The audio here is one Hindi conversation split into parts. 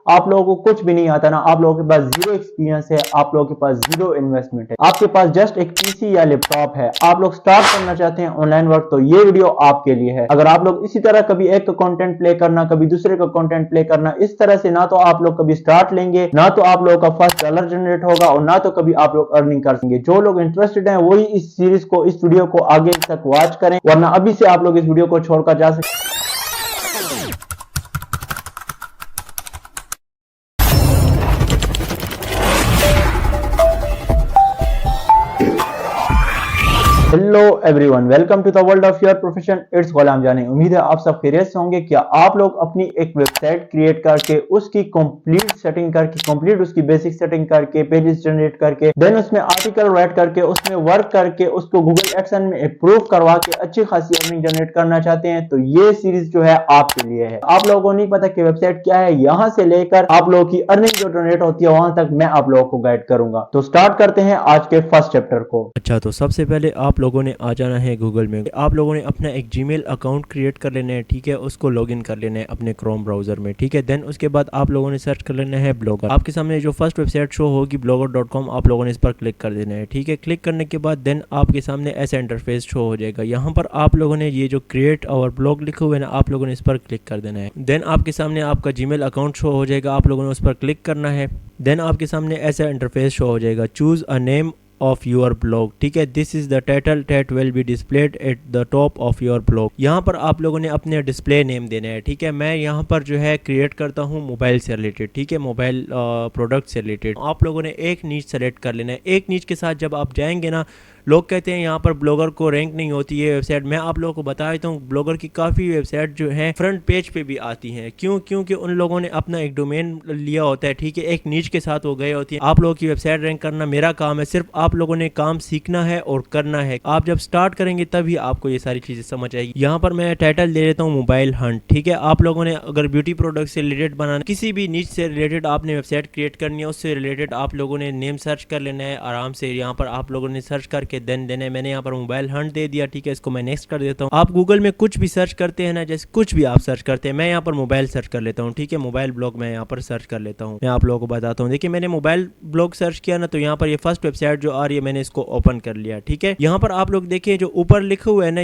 आप लोगों को कुछ भी नहीं आता ना, आप लोगों के पास जीरो एक्सपीरियंस है, आप लोगों के पास जीरो इन्वेस्टमेंट है, आपके पास जस्ट एक पीसी या लैपटॉप है, आप लोग स्टार्ट करना चाहते हैं ऑनलाइन वर्क, तो ये वीडियो आपके लिए है। अगर आप लोग इसी तरह कभी एक का कंटेंट प्ले करना, कभी दूसरे का कंटेंट प्ले करना, इस तरह से ना तो आप लोग कभी स्टार्ट लेंगे, ना तो आप लोगों का फर्स्ट डॉलर जनरेट होगा, और ना तो कभी आप लोग अर्निंग कर सकेंगे। जो लोग इंटरेस्टेड हैं वही इस सीरीज को, इस वीडियो को आगे तक वॉच करें, वरना अभी से आप लोग इस वीडियो को छोड़कर जा सकते। Hello everyone, welcome to the world of your profession. It's Gulam Jani. उम्मीद है आप सब खैरियत से होंगे। क्या आप लोग अपनी एक वेबसाइट क्रिएट करके उसकी कंप्लीट सेटिंग करके, कंप्लीट उसकी बेसिक सेटिंग करके, पेजेस जनरेट करके, देन उसमें आर्टिकल राइट करके, उसमें वर्क करके, उसको गूगल एडसेंस में अप्रूव करवा के अच्छी खासी अर्निंग जनरेट करना चाहते हैं, तो ये सीरीज जो है आपके लिए है। आप लोगों को नहीं पता कि वेबसाइट क्या है, यहाँ से लेकर आप लोगों की अर्निंग जो जनरेट होती है वहां तक मैं आप लोगों को गाइड करूंगा। तो स्टार्ट करते हैं आज के फर्स्ट चैप्टर को। अच्छा, तो सबसे पहले आप लोगों ने आ जाना है गूगल में। आप लोगों ने अपना एक जीमेल अकाउंट क्रिएट कर लेना है, ठीक है। उसको लॉगिन कर लेना है अपने क्रोम ब्राउजर में, ठीक है। देन उसके बाद आप लोगों ने सर्च कर लेना है ब्लॉगर। आपके सामने जो फर्स्ट वेबसाइट शो होगी blogger.com, आप लोगों ने इस पर क्लिक कर देना है, ठीक है। क्लिक करने के बाद देन आपके सामने ऐसा इंटरफेस शो हो जाएगा। यहाँ पर आप लोगों ने ये जो क्रिएट और ब्लॉग लिखे हुए ना, आप लोगों ने इस पर क्लिक कर देना है। देन आपके सामने आपका जीमेल अकाउंट शो हो जाएगा, आप लोगों ने उस पर क्लिक करना है। देन आपके सामने ऐसा इंटरफेस शो हो जाएगा, choose a name of your blog, ठीक है। This is the title that will be displayed at the top of your blog. यहाँ पर आप लोगों ने अपने डिस्प्ले नेम देना है, ठीक है। मैं यहाँ पर जो है क्रिएट करता हूँ मोबाइल से रिलेटेड, ठीक है, मोबाइल प्रोडक्ट से रिलेटेड। आप लोगों ने एक नीच सेलेक्ट कर लेना है। एक नीच के साथ जब आप जाएंगे ना, लोग कहते हैं यहाँ पर ब्लॉगर को रैंक नहीं होती है वेबसाइट। मैं आप लोगों को बता देता हूँ, ब्लॉगर की काफ़ी वेबसाइट जो है फ्रंट पेज पे भी आती हैं। क्यों? क्योंकि उन लोगों ने अपना एक डोमेन लिया होता है, ठीक है, एक नीच के साथ वो गए होती है। आप लोगों की वेबसाइट रैंक करना मेरा काम है, सिर्फ आप लोगों ने काम सीखना है और करना है। आप जब स्टार्ट करेंगे तभी आपको ये सारी चीज़ें समझ आएगी। यहाँ पर मैं टाइटल दे देता हूँ मोबाइल हंट, ठीक है। आप लोगों ने अगर ब्यूटी प्रोडक्ट से रिलेटेड बनाना, किसी भी नीच से रिलेटेड आपने वेबसाइट क्रिएट करनी है, उससे रिलेटेड आप लोगों ने नेम सर्च कर लेना है आराम से। यहाँ पर आप लोगों ने सर्च करके देन देना है। मैंने यहाँ पर मोबाइल हंट दे दिया, ठीक है। इसको मैं नेक्स्ट कर देता हूँ। आप गूगल में कुछ भी सर्च करते हैं ना, जैसे कुछ भी आप सर्च करते हैं, मैं यहाँ पर मोबाइल सर्च कर लेता हूँ, ठीक है। मोबाइल ब्लॉग मैं यहाँ पर सर्च कर लेता हूँ। मैं आप लोगों को बताता हूँ। देखिए, मैंने मोबाइल ब्लॉग सर्च किया ना, तो यहाँ पर ये फर्स्ट वेबसाइट जो आ रही है, मैंने इसको ओपन कर लिया, ठीक है। यहाँ पर आप लोग देखिए जो ऊपर लिखा हुआ है ना,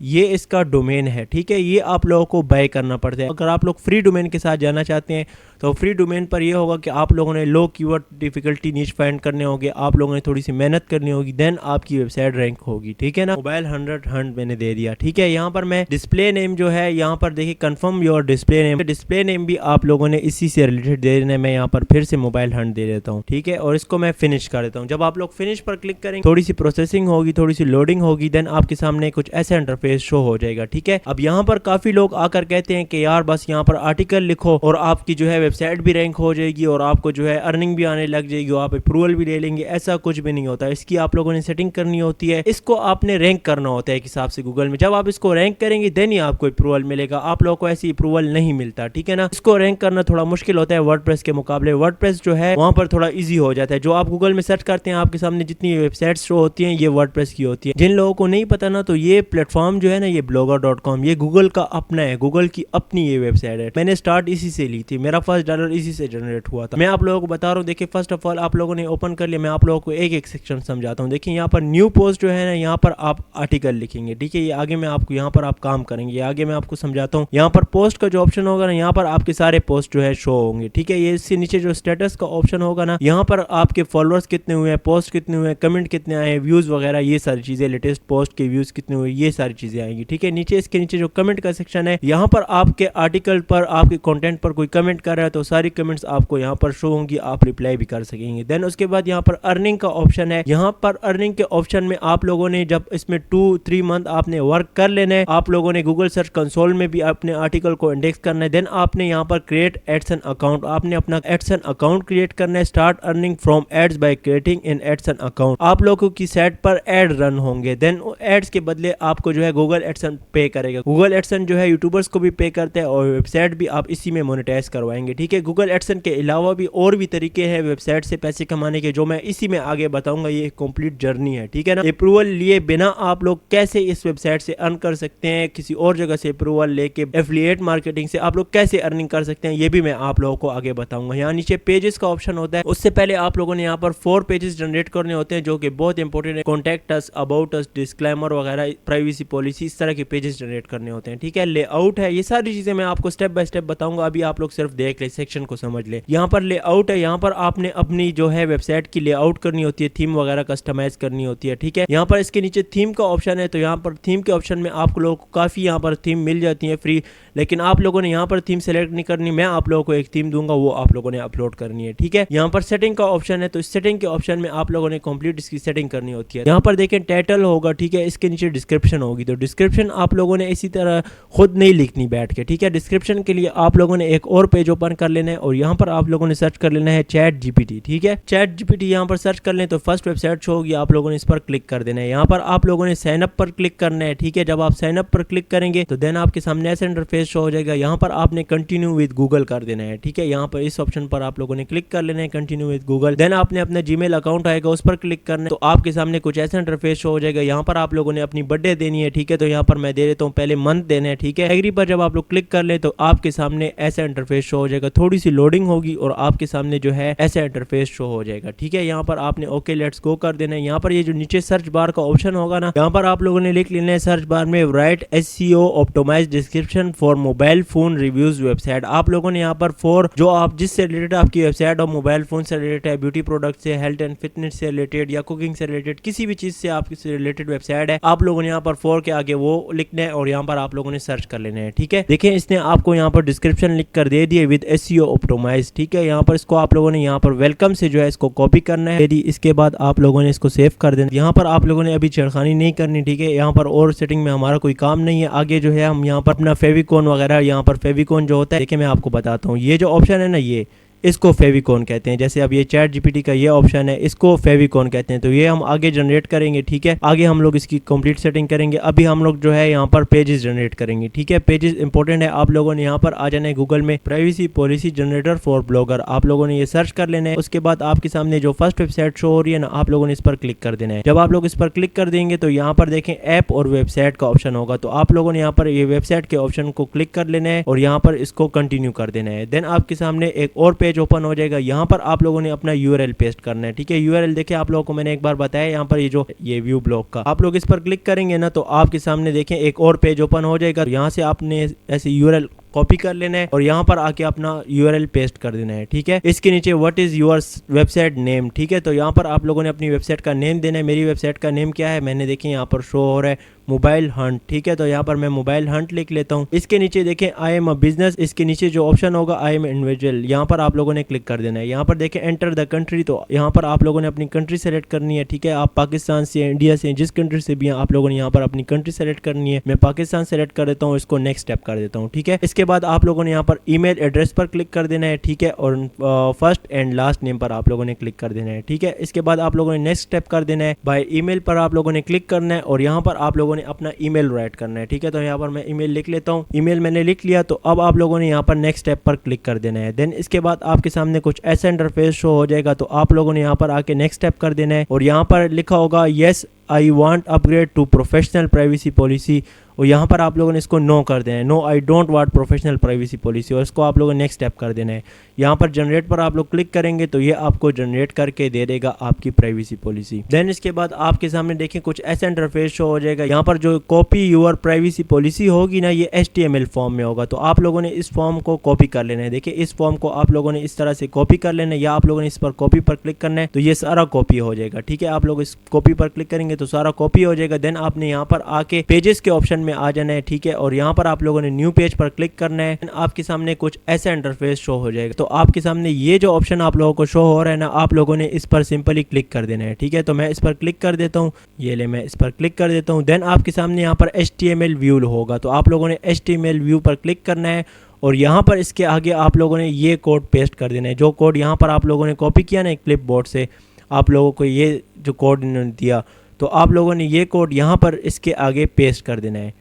ये इसका डोमेन है, ठीक है। ये आप लोगों को बाय करना पड़ता है। अगर आप लोग फ्री डोमेन के साथ जाना चाहते हैं तो फ्री डोमेन पर ये होगा कि आप लोगों ने लो कीवर्ड डिफिकल्टी नीच फाइंड करने होंगे, आप लोगों ने थोड़ी सी मेहनत करनी होगी, देन आपकी वेबसाइट रैंक होगी, ठीक है ना। मोबाइल 100 हंट मैंने दे दिया, ठीक है। यहाँ पर मैं डिस्प्ले नेम जो है, यहाँ पर देखिए confirm your display name. Display name भी आप लोगों ने इसी से रिलेटेड दे देना है। मैं यहाँ पर फिर से मोबाइल हंट दे देता हूँ, ठीक है, और इसको मैं फिनिश कर देता हूँ। जब आप लोग फिनिश पर क्लिक करेंगे, थोड़ी सी प्रोसेसिंग होगी, थोड़ी सी लोडिंग होगी, देन आपके सामने कुछ ऐसा इंटरफेस शो हो जाएगा, ठीक है। अब यहाँ पर काफी लोग आकर कहते हैं कि यार बस यहाँ पर आर्टिकल लिखो और आपकी जो है वेबसाइट भी रैंक हो जाएगी और आपको जो है अर्निंग भी आने लग जाएगी, आप अप्रूवल भी ले लेंगे। ऐसा कुछ भी नहीं होता। इसकी आप लोगों ने सेटिंग करनी होती है, इसको आपने रैंक करना होता है एक हिसाब से गूगल में। जब आप इसको रैंक करेंगे देन ही आपको अप्रूवल मिलेगा। आप लोगों को ऐसी अप्रूवल नहीं मिलता, ठीक है ना। इसको रैंक करना थोड़ा मुश्किल होता है वर्डप्रेस के मुकाबले। वर्डप्रेस जो है वहां पर थोड़ा ईजी हो जाता है। जो आप गूगल में सर्च करते हैं, आपके सामने जितनी वेबसाइट शो होती है, ये वर्डप्रेस की होती है। जिन लोगों को नहीं पता ना, तो ये प्लेटफॉर्म जो है ना, ये blogger.com, ये गूगल का अपना है, गूगल की अपनी ये वेबसाइट है। मैंने स्टार्ट इसी से ली थी, मेरा फर्स्ट डॉलर इसी से जनरेट हुआ था। मैं आप लोगों को बता रहा हूँ। देखिए, फर्स्ट ऑफ ऑल आप लोगों ने ओपन कर लिया। मैं आप लोगों को एक एक सेक्शन समझाता हूँ। देखिए, यहाँ पर न्यू पोस्ट जो है ना, यहाँ पर आप आर्टिकल लिखेंगे, ठीक है। ये आगे मैं आपको, यहाँ पर आप काम करेंगे, ये आगे मैं आपको समझाता हूँ। यहाँ पर पोस्ट का जो ऑप्शन होगा ना, यहाँ पर आपके सारे पोस्ट जो है शो होंगे, ठीक है। ये इससे नीचे जो स्टेटस का ऑप्शन होगा ना, यहाँ पर आपके फॉलोअर्स कितने हुए हैं, पोस्ट कितने हुए हैं, कमेंट कितने आए, व्यूज वगैरह, ये सारी चीजें, लेटेस्ट पोस्ट के व्यूज कितने हुए, ये सारी चीजें आएंगी, ठीक है। नीचे इसके नीचे जो कमेंट का सेक्शन है, यहाँ पर आपके आर्टिकल पर, आपके कंटेंट पर कोई कमेंट कर रहा है तो सारी कमेंट्स आपको यहाँ पर शो होंगी, आप रिप्लाई भी कर सकेंगे। देन उसके बाद यहाँ पर अर्निंग का ऑप्शन है। यहाँ पर अर्निंग के ऑप्शन में आप लोगों ने जब इसमें 2-3 मंथ आपने वर्क कर लेना है, आप लोगों ने गूगल सर्च कंसोल में भी अपने आर्टिकल को इंडेक्स करना है। देन आपने यहाँ पर क्रिएट एडसन अकाउंट, आपने अपना एडसन अकाउंट क्रिएट करना है। Start earning from ads by creating in AdSense account. आप लोगों की साइट पर एड रन होंगे, देन एड्स के बदले आपको जो है है गूगल एडसन पे करेगा। गूगल एडसन जो है यूट्यूबर्स को भी पे करता है और वेबसाइट भी आप इसी में मोनेटाइज करवाएंगे, ठीक है। गूगल एडसन के अलावा भी और भी तरीके हैं वेबसाइट से पैसे कमाने के, जो मैं इसी में आगे बताऊंगा। ये कंप्लीट जर्नी है, ठीक है ना। अप्रूवल लिए बिना आप लोग कैसे इस वेबसाइट से अर्न कर सकते हैं, किसी और जगह से अप्रूवल लेके एफिलिएट मार्केटिंग से आप लोग कैसे अर्निंग कर सकते हैं, ये भी मैं आप लोगों को आगे बताऊंगा। यहाँ नीचे पेजेस का ऑप्शन होता है, उससे पहले आप लोगों ने यहाँ पर 4 पेजेस जनरेट करने होते हैं जो कि बहुत इंपॉर्टेंट है। Contact us, about us, disclaimer वगैरह, प्राइवेसी पॉलिसी, इस तरह के पेजेस जनरेट करने होते हैं, ठीक है। लेआउट है, ये सारी चीजें मैं आपको स्टेप बाय स्टेप बताऊंगा, अभी आप लोग सिर्फ देख ले, सेक्शन को समझ ले। यहाँ पर लेआउट है, यहाँ पर आपने अपनी जो है वेबसाइट की लेआउट करनी होती है, थीम वगैरह कस्टमाइज करनी होती है, ठीक है। यहाँ पर इसके नीचे थीम का ऑप्शन है, तो यहाँ पर थीम के ऑप्शन में आप लोगों को काफी यहाँ पर थीम मिल जाती है फ्री, लेकिन आप लोगों ने यहाँ पर थीम सेलेक्ट नहीं करनी। मैं आप लोगों को एक थीम दूंगा, वो आप लोगों ने अपलोड करनी है, ठीक है। यहाँ पर सेटिंग का ऑप्शन है, तो इस सेटिंग के ऑप्शन में आप लोगों ने कंप्लीट इसकी सेटिंग करनी होती है। यहाँ पर देखें टाइटल होगा, ठीक है, इसके नीचे डिस्क्रिप्शन होगी, तो डिस्क्रिप्शन आप लोगों ने इसी तरह खुद नहीं लिखनी बैठ के, ठीक है। डिस्क्रिप्शन के लिए आप लोगों ने एक और पेज ओपन कर लेना है और यहाँ पर आप लोगों ने सर्च कर लेना है चैट जीपीटी, ठीक है। चैट जीपीटी यहाँ पर सर्च कर लें तो फर्स्ट वेबसाइट शो होगी, आप लोगों ने इस पर क्लिक कर देना है। यहाँ पर आप लोगों ने साइन अप पर क्लिक करना है, ठीक है। जब आप साइन अप पर क्लिक करेंगे तो देन आपके सामने ऐसा इंटरफेस शो हो जाएगा। यहाँ पर आपने कंटिन्यू विद गूगल कर देना है, ठीक है। यहाँ पर इस ऑप्शन पर आप लोगों ने क्लिक कर लेना है, कंटिन्यू विद गूगल। देन आपने अपना जीमेल अकाउंट आएगा, उस पर क्लिक करना है, तो आपके सामने कुछ ऐसा इंटरफेस शो हो जाएगा। यहाँ पर आप लोगों ने अपनी बर्थडे देनी है, ठीक है, तो यहाँ पर मैं दे देता हूँ पहले मंथ देना है, ठीक है। एग्री पर जब आप लोग क्लिक कर ले तो आपके सामने ऐसा इंटरफेस शो हो जाएगा, थोड़ी सी लोडिंग होगी और आपके सामने जो है ऐसा इंटरफेस शो हो जाएगा, ठीक है। यहाँ पर आपने ओके लेट्स गो कर देना है। यहाँ पर ये जो नीचे सर्च बार का ऑप्शन होगा ना, यहाँ पर आप लोगों ने लिख लेना है सर्च बार में write SEO optimize description for mobile phone reviews website. आप लोगों ने यहाँ पर फॉर जो आप जिससे रिलेटेड आपकी वेबसाइट हो, मोबाइल फोन से रिलेटेड है, ब्यूटी प्रोडक्ट से, हेल्थ एंड फिटनेस से रिलेटेड या कुकिंग से रिलेटेड, किसी भी चीज से आपसे रिलेटेड वेबसाइट है, आप लोगों ने यहाँ पर फॉर के आगे वो लिखना है और यहाँ पर आप लोगों ने सर्च कर लेना है, ठीक है। देखें इसने आपको यहाँ पर डिस्क्रिप्शन लिख कर दे दिए विद एसईओ ऑप्टिमाइज, ठीक है। यहाँ पर इसको आप लोगों ने यहाँ पर वेलकम से जो है इसको कॉपी करना है, यदि इसके बाद आप लोगों ने इसको सेव कर देना। यहाँ पर आप लोगों ने अभी छेड़खानी नहीं करनी, ठीक है। यहाँ पर और सेटिंग में हमारा कोई काम नहीं है। आगे जो है हम यहाँ पर अपना फेविकॉन वगैरह, यहाँ पर फेविकॉन जो होता है, देखिए मैं आपको बताता हूँ, ये जो ऑप्शन है ना, ये इसको फेविकॉन कहते हैं। जैसे अब ये चैट जीपीटी का ये ऑप्शन है, इसको फेविकॉन कहते हैं। तो ये हम आगे जनरेट करेंगे, ठीक है। आगे हम लोग इसकी कंप्लीट सेटिंग करेंगे। अभी हम लोग जो है यहाँ पर पेजेस जनरेट करेंगे, ठीक है। पेजेस इंपॉर्टेंट है, आप लोगों ने यहाँ पर आ जाना है गूगल में privacy policy generator for blogger, आप लोगों ने ये सर्च कर लेना है। उसके बाद आपके सामने जो फर्स्ट वेबसाइट शो हो रही है ना, आप लोगों ने इस पर क्लिक कर देना है। जब आप लोग इस पर क्लिक कर देंगे तो यहाँ पर देखें ऐप और वेबसाइट का ऑप्शन होगा, तो आप लोगों ने यहाँ पर ये वेबसाइट के ऑप्शन को क्लिक कर लेना है और यहाँ पर इसको कंटिन्यू कर देना है। देन आपके सामने एक और पेज ओपन हो जाएगा। यहाँ पर आप लोगों ने अपना यूआरएल पेस्ट करना है, ठीक है। यूआरएल देखिए आप लोगों को मैंने एक बार बताया, यहाँ पर ये व्यू ब्लॉग का आप लोग इस पर क्लिक करेंगे ना, तो आपके सामने देखें एक और पेज ओपन हो जाएगा। यहाँ से आपने ऐसे यूआरएल कॉपी कर लेना है और यहाँ पर आके अपना यूआरएल पेस्ट कर देना है, ठीक है। इसके नीचे what is your website name, ठीक है, तो यहाँ पर आप लोगों ने अपनी वेबसाइट का नेम देना है। मेरी वेबसाइट का नेम क्या है, मैंने देखिए यहाँ पर शो हो रहा है मोबाइल हंट, ठीक है, तो यहाँ पर मैं मोबाइल हंट लिख लेता हूँ। इसके नीचे देखें आई एम अ बिजनेस, इसके नीचे जो ऑप्शन होगा आई एम इंडिविजुअल, यहाँ पर आप लोगों ने क्लिक कर देना है। यहाँ पर देखें एंटर द कंट्री, तो यहाँ पर आप लोगों ने अपनी कंट्री सेलेक्ट करनी है, ठीक है। आप पाकिस्तान से, इंडिया से, जिस कंट्री से भी हैं आप लोगों ने यहाँ पर अपनी कंट्री सेलेक्ट करनी है। मैं पाकिस्तान सेलेक्ट कर देता हूँ, इसको नेक्स्ट स्टेप कर देता हूँ, ठीक है। इसके बाद आप लोगों ने यहाँ पर ईमेल एड्रेस पर क्लिक कर देना है, ठीक है, और फर्स्ट एंड लास्ट नेम पर आप लोगों ने क्लिक कर देना है, ठीक है। इसके बाद आप लोगों ने नेक्स्ट स्टेप कर देना है, बाय ईमेल पर आप लोगों ने क्लिक करना है और यहाँ पर आप लोगों ने अपना ईमेल राइट करना है, ठीक है। तो यहाँ पर मैं ईमेल लिख लेता हूँ, ईमेल मैंने लिख लिया, तो अब आप लोगों ने यहाँ पर नेक्स्ट स्टेप पर क्लिक कर देना है। देन इसके बाद आपके सामने कुछ ऐसा इंटरफेस शो हो जाएगा, तो आप लोगों ने यहाँ पर आके नेक्स्ट स्टेप कर देना है और यहाँ पर लिखा होगा yes I want upgrade to professional privacy policy, और यहाँ पर आप लोगों ने इसको नो कर देना है, no I don't want professional privacy policy, और इसको आप लोगों ने नेक्स्ट स्टेप कर देना है। यहाँ पर जनरेट पर आप लोग क्लिक करेंगे तो ये आपको जनरेट करके दे देगा आपकी प्राइवेसी पॉलिसी। देन इसके बाद आपके सामने देखें कुछ ऐसा इंटरफेस शो हो जाएगा। यहाँ पर जो कॉपी योर प्राइवेसी पॉलिसी होगी ना, ये HTML फॉर्म में होगा, तो आप लोगों ने इस फॉर्म को कॉपी कर लेना है। देखिए इस फॉर्म को आप लोगों ने इस तरह से कॉपी कर लेना है, या आप लोगों ने इस पर कॉपी पर क्लिक करना है तो ये सारा कॉपी हो जाएगा, ठीक है। आप लोग इस कॉपी पर क्लिक करेंगे तो सारा कॉपी हो जाएगा। देन आपने यहाँ पर आके पेजेस के ऑप्शन में आ जाना है, ठीक है, और यहाँ पर आप लोगों ने न्यू पेज पर क्लिक करना है। आपके सामने कुछ ऐसा इंटरफेस शो हो जाएगा, तो आपके सामने ये जो ऑप्शन आप लोगों को शो हो रहा है ना, आप लोगों ने इस पर सिंपली क्लिक कर देना है, ठीक है। तो मैं इस पर क्लिक कर देता हूँ, ये ले मैं इस पर क्लिक कर देता हूँ। देन आपके सामने यहाँ पर HTML व्यू होगा, तो आप लोगों ने HTML व्यू पर क्लिक करना है और यहाँ पर इसके आगे आप लोगों ने ये कोड पेस्ट कर देना है, जो कोड यहाँ पर आप लोगों ने कॉपी किया ना क्लिपबोर्ड से, आप लोगों को ये जो कोड इन्होंने दिया तो आप लोगों ने ये कोड यहाँ पर इसके आगे पेस्ट कर देना है।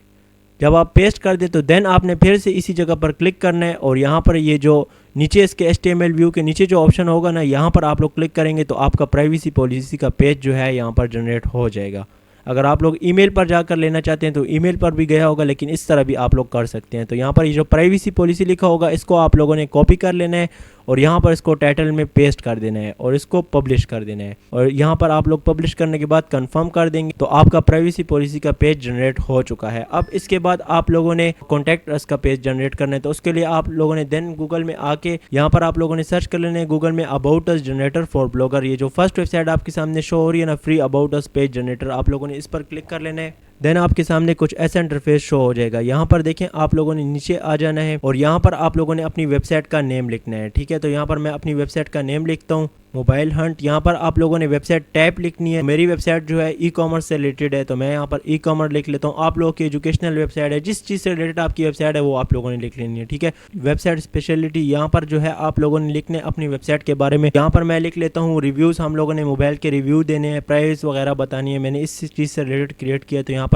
जब आप पेस्ट कर दे तो देन आपने फिर से इसी जगह पर क्लिक करना है और यहाँ पर ये जो नीचे इसके HTML व्यू के नीचे जो ऑप्शन होगा ना, यहाँ पर आप लोग क्लिक करेंगे तो आपका प्राइवेसी पॉलिसी का पेज जो है यहाँ पर जनरेट हो जाएगा। अगर आप लोग ईमेल पर जाकर लेना चाहते हैं तो ईमेल पर भी गया होगा, लेकिन इस तरह भी आप लोग कर सकते हैं। तो यहाँ पर ये जो प्राइवेसी पॉलिसी लिखा होगा इसको आप लोगों ने कॉपी कर लेना है और यहाँ पर इसको टाइटल में पेस्ट कर देना है और इसको पब्लिश कर देना है। और यहाँ पर आप लोग पब्लिश करने के बाद कंफर्म कर देंगे तो आपका प्राइवेसी पॉलिसी का पेज जनरेट हो चुका है। अब इसके बाद आप लोगों ने कॉन्टैक्ट अस का पेज जनरेट करना है। तो उसके लिए आप लोगों ने देन गूगल में आके यहाँ पर आप लोगों ने सर्च कर लेना है गूगल में about us generator for blogger. ये जो फर्स्ट वेबसाइट आपके सामने शो हो रही है ना, free about us page generator, आप लोगों ने इस पर क्लिक कर लेना है। देन आपके सामने कुछ ऐसा इंटरफेस शो हो जाएगा। यहाँ पर देखें आप लोगों ने नीचे आ जाना है और यहाँ पर आप लोगों ने अपनी वेबसाइट का नेम लिखना है। ठीक है, तो यहाँ पर मैं अपनी वेबसाइट का नेम लिखता हूँ, मोबाइल हंट। यहाँ पर आप लोगों ने वेबसाइट टैब लिखनी है। मेरी वेबसाइट जो है ई कॉमर्स से रिलेटेड है तो मैं यहाँ पर ई कॉमर्स लिख लेता हूँ। आप लोगों की एजुकेशनल वेबसाइट है, जिस चीज़ से रिलेटेड आपकी वेबसाइट है वो आप लोगों ने लिख लेनी है। ठीक है, वेबसाइट स्पेशलिटी यहाँ पर जो है आप लोगों ने लिखने अपनी वेबसाइट के बारे में। यहाँ पर मैं लिख लेता हूँ रिव्यूज़, हम लोगों ने मोबाइल के रिव्यू देने हैं, प्राइस वगैरह बतानी है, मैंने इस चीज़ से रिलेटेड क्रिएट किया। तो यहाँ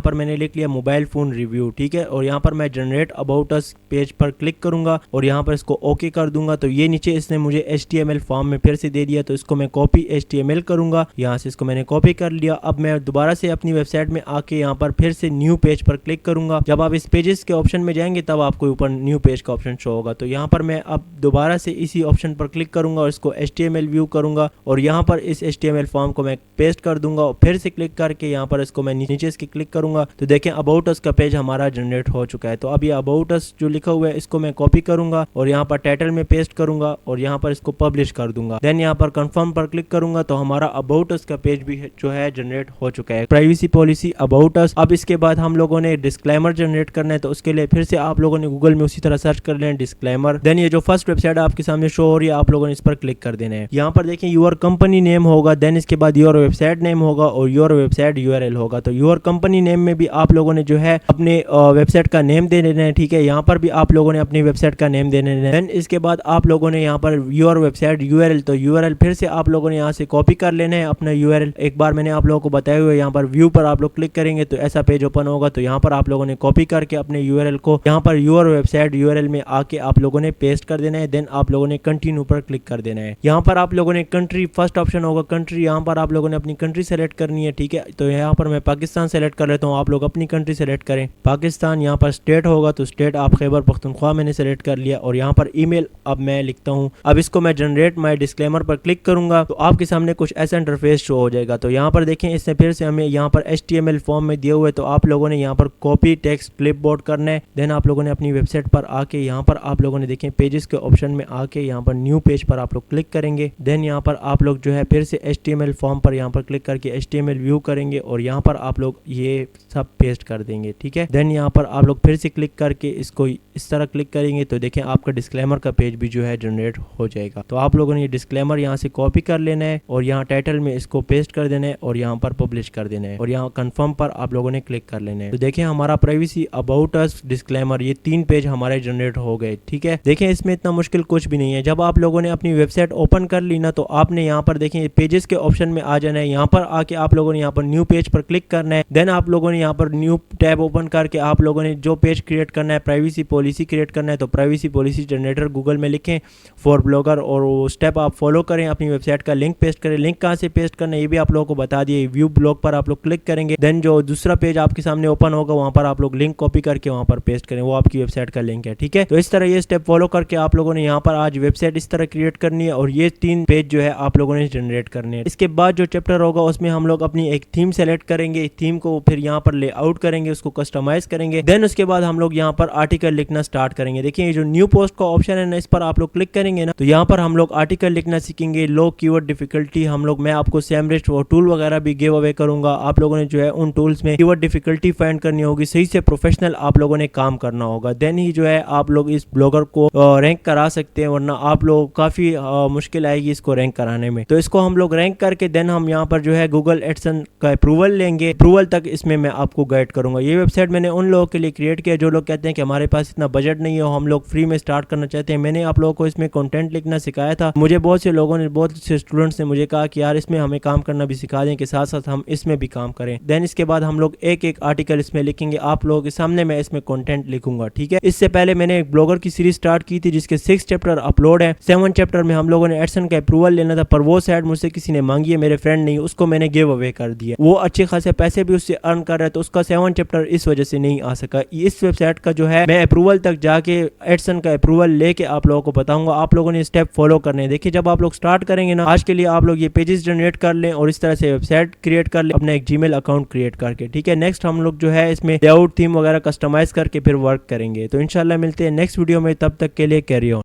पर मैंने लिख लिया मोबाइल फ़ोन रिव्यू। ठीक है, और यहाँ पर मैं जनरेट अबाउट अस पेज पर क्लिक करूँगा और यहाँ पर इसको ओके कर दूंगा। तो ये नीचे इसने मुझे HTML फॉर्म में फिर से दे दिया, तो इसको मैं कॉपी HTML करूंगा। यहाँ से इसको मैंने कॉपी कर लिया। अब मैं दोबारा से अपनी वेबसाइट में आके यहाँ पर फिर से न्यू पेज पर क्लिक करूंगा। जब आप इस पेजेस के ऑप्शन में जाएंगे तब आपको ऊपर न्यू पेज का ऑप्शन शो होगा। तो यहाँ पर मैं अब दोबारा से इसी ऑप्शन पर क्लिक करूंगा और इसको HTML व्यू करूंगा और यहाँ पर इस HTML फॉर्म को मैं पेस्ट कर दूंगा और फिर से क्लिक करके यहाँ पर इसको मैं नीचे इसके क्लिक करूंगा। तो देखें अबाउट अस का पेज हमारा जनरेट हो चुका है। तो अब ये अबाउट अस जो लिखा हुआ है इसको मैं कॉपी करूंगा और यहाँ पर टाइटल में पेस्ट करूंगा और यहाँ पर इसको पब्लिश कर दूंगा। देन यहाँ पर कंफर्म पर क्लिक करूंगा तो हमारा अबाउट अस का पेज भी जो है जनरेट हो चुका है। Privacy policy about us. अब इसके बाद हम लोगों ने डिस्क्लेमर जनरेट करना है। तो उसके लिए फिर से आप लोगों ने गूगल में उसी तरह सर्च कर लेना डिस्क्लेमर। देन ये जो फर्स्ट वेबसाइट आपके सामने शो हो रही है आप लोगों ने इस पर क्लिक कर देना है। यहाँ पर देखें योर कंपनी नेम होगा, देन इसके बाद योर वेबसाइट नेम होगा और योर वेबसाइट URL होगा। तो योर कंपनी नेम में भी आप लोगों ने जो है अपने वेबसाइट का नेम दे देना है। ठीक है, यहाँ पर भी आप लोगों ने अपनी वेबसाइट का नेम दे देना है। देन इसके बाद आप लोगों ने यहाँ पर योर वेबसाइट URL, तो URL फिर से आप लोगों ने यहाँ से कॉपी कर लेना है अपना URL। एक बार मैंने आप लोगों को बताया हुआ है, यहाँ पर व्यू पर आप लोग क्लिक करेंगे तो ऐसा पेज ओपन होगा। तो यहाँ पर आप लोगों ने कॉपी करके अपने URL को यहाँ पर योर वेबसाइट URL में आके आप लोगों ने पेस्ट कर देना है। देन आप लोगों ने कंटिन्यू पर क्लिक कर देना है। यहाँ पर आप लोगों ने कंट्री, फर्स्ट ऑप्शन होगा कंट्री, यहाँ पर आप लोगों ने अपनी कंट्री सेलेक्ट करनी है। ठीक है, तो यहाँ पर मैं पाकिस्तान सेलेक्ट कर लेता हूँ, आप लोग अपनी कंट्री सेलेक्ट करें पाकिस्तान। यहाँ पर स्टेट होगा तो स्टेट आप खैबर पख्तूनख्वा मैंने सेलेक्ट कर लिया और यहाँ पर ईमेल अब मैं लिखता हूँ। अब इसको मैं जनरेट माय डिस्क्लेमर पर क्लिक करूंगा तो आपके सामने कुछ ऐसा इंटरफेस शो हो जाएगा। तो यहाँ पर देखें इसने फिर से हमें यहाँ पर HTML फॉर्म में दिए हुए, तो आप लोगों ने यहाँ पर कॉपी टेक्स्ट क्लिपबोर्ड करना है। देन आप लोगों ने अपनी वेबसाइट पर आके यहाँ पर आप लोगों ने देखें पेजेस के ऑप्शन में आके यहाँ पर न्यू पेज पर आप लोग क्लिक करेंगे। देन यहाँ पर आप लोग जो है फिर से HTML फॉर्म पर यहाँ पर क्लिक करके HTML व्यू करेंगे और यहाँ पर आप लोग ये सब पेस्ट कर देंगे। ठीक है, देन यहाँ पर आप लोग फिर से क्लिक करके इसको इस तरह क्लिक करेंगे तो देखें आपका डिस्क्लेमर का पेज भी जो है जनरेट हो जाएगा। तो आप लोगों ने ये डिस्क्लेमर यहाँ से कॉपी कर लेना है और यहाँ टाइटल में इसको पेस्ट कर देना है और यहाँ पर पब्लिश कर देना है और यहाँ कंफर्म पर आप लोगों ने क्लिक कर लेना है। तो देखें हमारा प्राइवेसी अबाउट अस डिस्क्लेमर ये 3 पेज हमारे जनरेट हो गए। ठीक है, देखें इसमें इतना मुश्किल कुछ भी नहीं है। जब आप लोगों ने अपनी वेबसाइट ओपन कर ली ना तो आपने यहाँ पर देखें पेजेस के ऑप्शन में आ जाना है। यहाँ पर आके आप लोगों ने यहाँ पर न्यू पेज पर क्लिक करना है। देन आप लोगों ने यहाँ पर न्यू टैब ओपन करके आप लोगों ने जो पेज क्रिएट करना है, प्राइवेसी पॉलिसी क्रिएट करना है, तो प्राइवेसी पॉलिसी जनरेटर गूगल में लिखें फॉर ब्लॉगर और वो स्टेप आप फॉलो करें, अपनी वेबसाइट का लिंक पेस्ट करें। लिंक कहाँ से पेस्ट करना है ये भी आप लोगों को बता दिए। व्यू ब्लॉग पर आप लोग क्लिक करेंगे, देन जो दूसरा पेज आपके सामने ओपन होगा वहाँ पर आप लोग लिंक कॉपी करके वहाँ पर पेस्ट करें, वो आपकी वेबसाइट का लिंक है। ठीक है, तो इस तरह ये स्टेप फॉलो करके आप लोगों ने यहाँ पर आज वेबसाइट इस तरह क्रिएट करनी है और ये 3 पेज जो है आप लोगों ने जनरेट करने हैं। इसके बाद जो चैप्टर होगा उसमें हम लोग अपनी एक थीम सेलेक्ट करेंगे, थीम को फिर यहाँ पर लेआउट करेंगे, उसको कस्टमाइज करेंगे। देन उसके बाद हम लोग यहाँ पर आर्टिकल लिखना स्टार्ट करेंगे। देखिए ये जो न्यू पोस्ट का ऑप्शन है ना, इस पर आप लोग क्लिक करेंगे ना तो यहाँ पर हम लोग आर्टिकल लिखना सीखेंगे। लो कीवर्ड डिफिकल्टी हम लोग, मैं आपको सेमरिस्ट वो टूल वगैरह भी गिव अवे करूंगा। आप लोगों ने जो है उन टूल्स में कीवर्ड डिफिकल्टी फाइंड करनी होगी, सही से प्रोफेशनल आप लोगों ने काम करना होगा। देन ही जो है आप लोग इस ब्लॉगर को रैंक करा सकते हैं, वरना आप लोग काफी मुश्किल आएगी इसको रैंक कराने में। तो इसको हम लोग रैंक करके देन हम यहाँ पर जो है गूगल एडसन का अप्रूवल लेंगे। अप्रूवल तक इसमें मैं आपको गाइड करूंगा। ये वेबसाइट मैंने उन लोगों के लिए क्रिएट किया जो लोग कहते हैं कि हमारे पास इतना बजट नहीं है, हम लोग फ्री में स्टार्ट करना चाहते हैं। मैंने आप लोगों को इसमें कंटेंट लिखना सिखाया था। मुझे बहुत से लोगों ने, बहुत से स्टूडेंट्स ने मुझे कहा कि यार इसमें हमें काम करना भी सिखा दें, कि साथ साथ हम इसमें भी काम करें। देन इसके बाद हम लोग एक एक आर्टिकल इसमें लिखेंगे, आप लोगों के सामने मैं इसमें कंटेंट लिखूंगा, ठीक है। इससे पहले मैंने एक ब्लॉगर की सीरीज स्टार्ट की थी जिसके 6 चैप्टर अपलोड है। 7 चैप्टर में हम लोगों ने एडसन का अप्रूवल लेना था, पर वो साइड मुझसे किसी ने मांगी है, मेरे फ्रेंड नहीं, उसको मैंने गिव अवे कर दिया। वो अच्छे खासे पैसे भी उससे अर्न कर रहा है, तो उसका 7 चैप्टर इस वजह से नहीं आ सका। इस वेबसाइट का जो है मैं अप्रूवल तक जाके एडसन का अप्रूवल लेके आप लोगों को बताऊंगा। आप लोगों ने स्टेप फॉलो करने हैं। देखिए, जब आप लोग स्टार्ट करेंगे ना, आज के लिए आप लोग ये पेजेस जनरेट कर लें और इस तरह से वेबसाइट क्रिएट कर लें अपना एक जीमेल अकाउंट क्रिएट करके, ठीक है। नेक्स्ट हम लोग जो है इसमें लेआउट, थीम वगैरह कस्टमाइज करके फिर वर्क करेंगे। तो इंशाल्लाह मिलते हैं नेक्स्ट वीडियो में, तब तक के लिए कैरी ऑन।